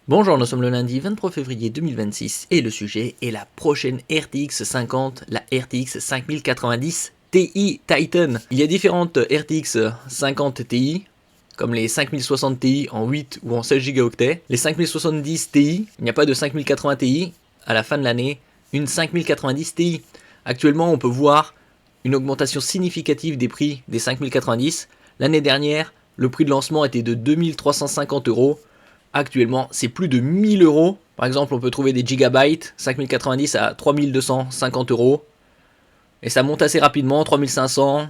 Bonjour, nous sommes le lundi 23 février 2026 et le sujet est la prochaine RTX 50, la RTX 5090 Ti Titan. Il y a différentes RTX 50 Ti, comme les 5060 Ti en 8 ou en 16 Go. Les 5070 Ti, il n'y a pas de 5080 Ti. À la fin de l'année, une 5090 Ti. Actuellement, on peut voir une augmentation significative des prix des 5090. L'année dernière, le prix de lancement était de 2350 €. Actuellement, c'est plus de 1000 €. Par exemple, on peut trouver des gigabytes 5090 à 3250 €. Et ça monte assez rapidement, 3500,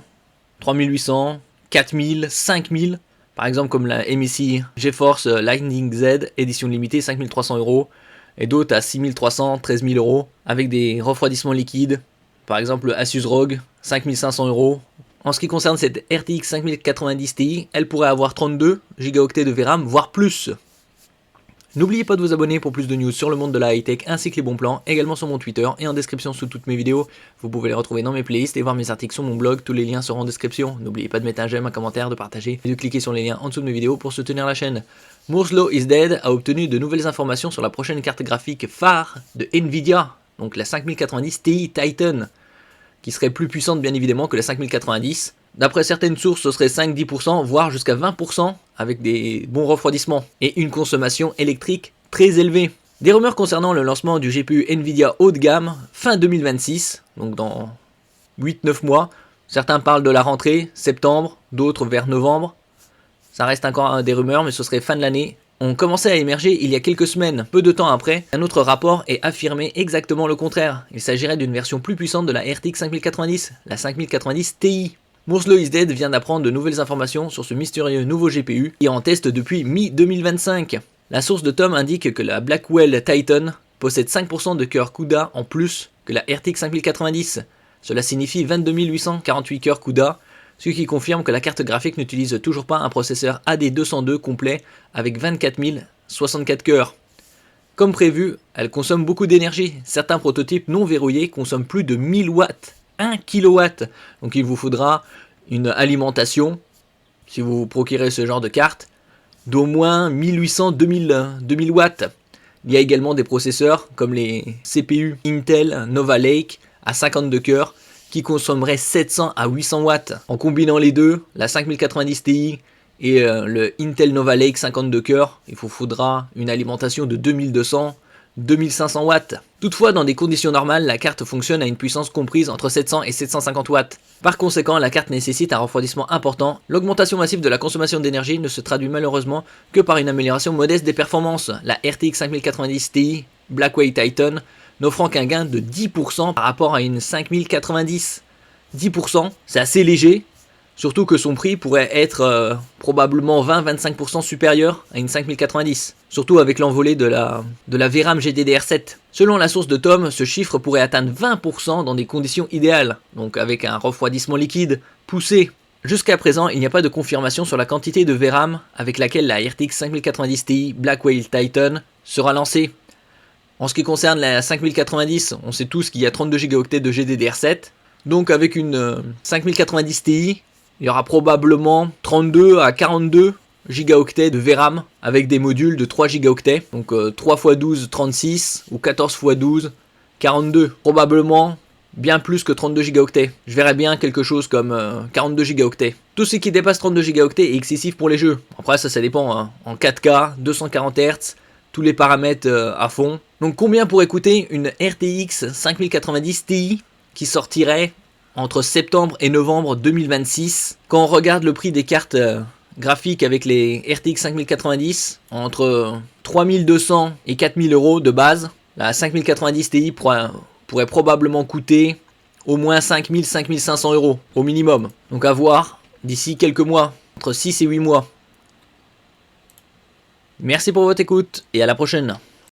3800, 4000, 5000. Par exemple, comme la MSI GeForce Lightning Z, édition limitée, 5300 €. Et d'autres à 6300, 13000 €, avec des refroidissements liquides. Par exemple, Asus ROG, 5500 €. En ce qui concerne cette RTX 5090 Ti, elle pourrait avoir 32 Go de VRAM, voire plus. N'oubliez pas de vous abonner pour plus de news sur le monde de la high-tech ainsi que les bons plans, également sur mon Twitter et en description sous toutes mes vidéos. Vous pouvez les retrouver dans mes playlists et voir mes articles sur mon blog, tous les liens seront en description. N'oubliez pas de mettre un j'aime, un commentaire, de partager et de cliquer sur les liens en dessous de mes vidéos pour soutenir la chaîne. Moore's Law is Dead a obtenu de nouvelles informations sur la prochaine carte graphique phare de Nvidia, donc la 5090 Ti Titan, qui serait plus puissante bien évidemment que la 5090. D'après certaines sources, ce serait 5-10%, voire jusqu'à 20%, avec des bons refroidissements et une consommation électrique très élevée. Des rumeurs concernant le lancement du GPU Nvidia haut de gamme fin 2026, donc dans 8-9 mois. Certains parlent de la rentrée, septembre, d'autres vers novembre. Ça reste encore des rumeurs, mais ce serait fin de l'année. On commençait à émerger il y a quelques semaines, peu de temps après, un autre rapport est affirmé exactement le contraire. Il s'agirait d'une version plus puissante de la RTX 5090, la 5090 Ti. Moore's Law is Dead vient d'apprendre de nouvelles informations sur ce mystérieux nouveau GPU qui est en test depuis mi-2025. La source de Tom indique que la Blackwell Titan possède 5% de cœurs CUDA en plus que la RTX 5090. Cela signifie 22 848 cœurs CUDA, ce qui confirme que la carte graphique n'utilise toujours pas un processeur AD202 complet avec 24 064 cœurs. Comme prévu, elle consomme beaucoup d'énergie. Certains prototypes non verrouillés consomment plus de 1000 watts. 1 kW. Donc il vous faudra une alimentation, si vous vous procurez ce genre de carte, d'au moins 1800-2000 watts. Il y a également des processeurs comme les CPU Intel Nova Lake à 52 cœurs qui consommeraient 700 à 800 watts. En combinant les deux, la 5090 Ti et le Intel Nova Lake 52 cœurs, il vous faudra une alimentation de 2200-2500 watts. Toutefois, dans des conditions normales, la carte fonctionne à une puissance comprise entre 700 et 750 watts. Par conséquent, la carte nécessite un refroidissement important. L'augmentation massive de la consommation d'énergie ne se traduit malheureusement que par une amélioration modeste des performances. La RTX 5090 Ti Blackwell Titan n'offrant qu'un gain de 10% par rapport à une 5090. 10%, c'est assez léger. Surtout que son prix pourrait être probablement 20-25% supérieur à une 5090. Surtout avec l'envolée de la VRAM GDDR7. Selon la source de Tom, ce chiffre pourrait atteindre 20% dans des conditions idéales. Donc avec un refroidissement liquide poussé. Jusqu'à présent, il n'y a pas de confirmation sur la quantité de VRAM avec laquelle la RTX 5090 Ti Blackwell Titan sera lancée. En ce qui concerne la 5090, on sait tous qu'il y a 32 Go de GDDR7. Donc avec une 5090 Ti, il y aura probablement 32 à 42 Go de VRAM avec des modules de 3 Go. Donc 3 x 12, 36 ou 14 x 12, 42. Probablement bien plus que 32 Go. Je verrais bien quelque chose comme 42 Go. Tout ce qui dépasse 32 Go est excessif pour les jeux. Après ça dépend, hein. En 4K, 240 Hz, tous les paramètres à fond. Donc combien pourrait coûter une RTX 5090 Ti qui sortirait entre septembre et novembre 2026. Quand on regarde le prix des cartes graphiques avec les RTX 5090, entre 3200 et 4000 € de base, la 5090 Ti pourrait probablement coûter au moins 5000-5500 € au minimum. Donc à voir d'ici quelques mois, entre 6 et 8 mois. Merci pour votre écoute et à la prochaine.